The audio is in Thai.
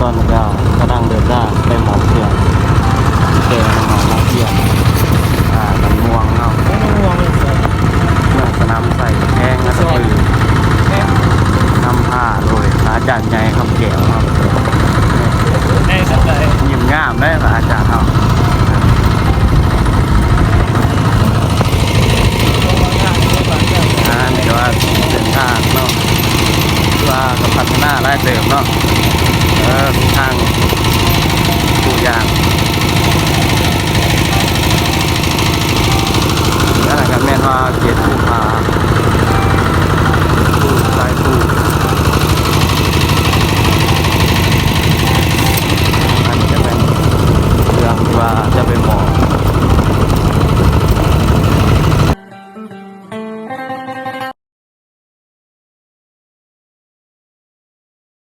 อนนี้ก็กำลังเดินทางไปหมอเพื่อนเจอหมอเพื่อนมันม่วงเนาะ ไม่ต้องห่วงเลย เมืองสนามใส่แห้งนะคือน้ำผ้าเลยอาจารย์ใหญ่คำแก้วเนาะ ในสัปดาห์ ยิ้มงามได้ป่ะอาจารย์เนาะนี่ว่าเส้นทางเนาะว่ากับพัฒนาไล่เติมเนาะมีทางตัวอย่างนั่นแหละครับแม่นว่าเกียรติภูผา